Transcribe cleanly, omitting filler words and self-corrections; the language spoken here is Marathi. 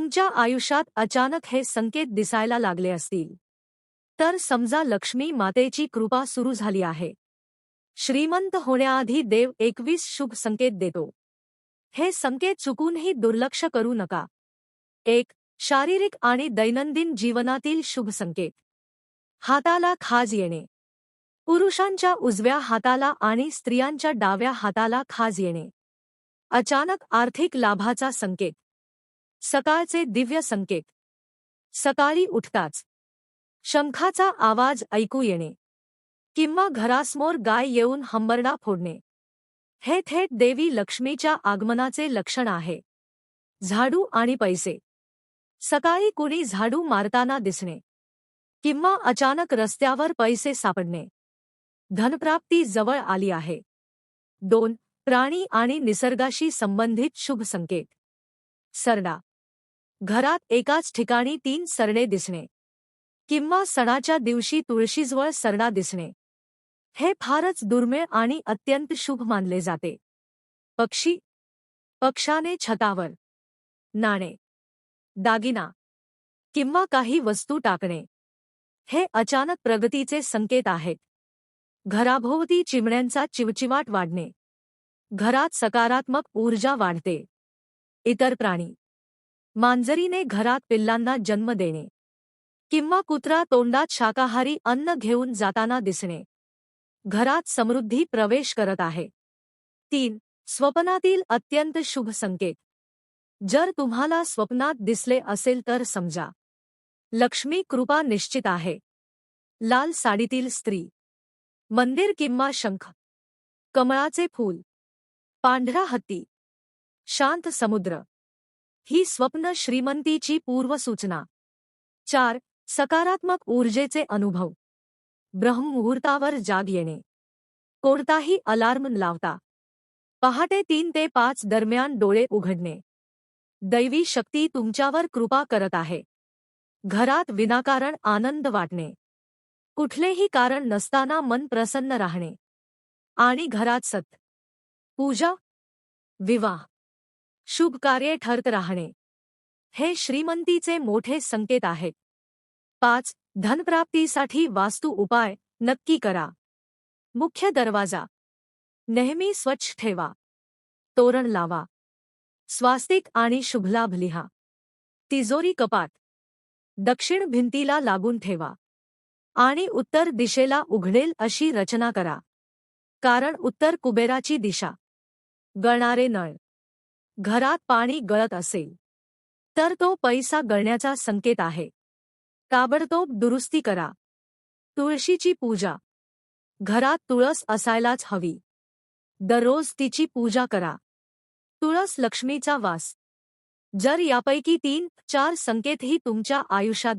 तुमच्या आयुष्यात अचानक हे संकेत दिसायला लागले असतील तर समजा लक्ष्मी मातेची कृपा सुरू झाली आहे. श्रीमंत होण्याआधी देव 21 शुभ संकेत देतो. हे संकेत चुकूनही दुर्लक्ष करू नका. 1. शारीरिक आणि दैनंदिन जीवनातील शुभ संकेत. हाताला खाज येणे. पुरुषांच्या उजव्या हाताला आणि स्त्रियांच्या डाव्या हाताला खाज येणे. अचानक आर्थिक लाभाचा संकेत. सकाळचे दिव्य संकेत. सकाळी उठताच शंखाचा आवाज ऐकू येणे किंवा घरासमोर गाय येऊन हंबरडा फोडणे. हे थेट देवी लक्ष्मीच्या आगमनाचे लक्षण आहे. झाडू आणि पैसे. सकाळी कुणी झाडू मारताना दिसणे किंवा अचानक रस्त्यावर पैसे सापडणे. धनप्राप्ती जवळ आली आहे. 2. प्राणी आणि निसर्गाशी संबंधित शुभ संकेत. सरडा. घरात एकाच ठिकाणी 3 सरडे दिसणे किंवा सणाच्या दिवशी तुळशीजवळ सरडा दिसणे. हे फारच दुर्मिळ आणि अत्यंत शुभ मानले जाते. पक्षी. पक्षाने छतावर नाणे, दागिना किंवा काही वस्तू टाकणे. हे अचानक प्रगतीचे संकेत आहेत. घराभोवती चिमण्यांचा चिवचिवाट वाढणे. घरात सकारात्मक ऊर्जा वाढते. इतर प्राणी. मांजरीने घरात पिल्लांना जन्म देणे किंवा कुत्रा तोंडात शाकाहारी अन्न घेऊन जाताना दिसणे. घरात समृद्धी प्रवेश करत आहे. 3. स्वप्नातील अत्यंत शुभ संकेत. जर तुम्हाला स्वप्नात दिसले असेल तर समजा लक्ष्मी कृपा निश्चित आहे. लाल साडीतील स्त्री. मंदिर किंवा शंख. कमळाचे फूल. पांढरा हत्ती. शांत समुद्र. ही स्वप्न श्रीमंतीची पूर्वसूचना. 4. सकारात्मक ऊर्जेचे अनुभव. ब्रह्ममुहूर्तावर जाग येणे. कोणताही अलार्म लावता पहाटे 3 ते 5 दरम्यान डोळे उघडणे. दैवी शक्ती तुमच्यावर कृपा करत आहे. घरात विनाकारण आनंद वाटणे. कुठलेही कारण नसताना मन प्रसन्न राहणे. आणि घरात सत, पूजा, विवाह, शुभ कार्ये ठरत राहणे. हे श्रीमंतीचे मोठे संकेत आहेत. 5. धनप्राप्तीसाठी वास्तू उपाय नक्की करा. मुख्य दरवाजा नेहमी स्वच्छ ठेवा. तोरण लावा. स्वास्तिक आणि शुभलाभ लिहा. तिजोरी कपाट दक्षिण भिंतीला लागून ठेवा आणि उत्तर दिशेला उघडेल अशी रचना करा. कारण उत्तर कुबेराची दिशा. गळणारे नळ. घरात पाणी गळत असेल तर तो पैसा गळण्याचा संकेत आहे. ताबडतोब दुरुस्ती करा. तुळशीची पूजा. घरात तुळस असायलाच हवी. दररोज तिची पूजा करा. तुळस लक्ष्मीचा वास. जर यापैकी 3-4 संकेतही तुमच्या आयुष्यात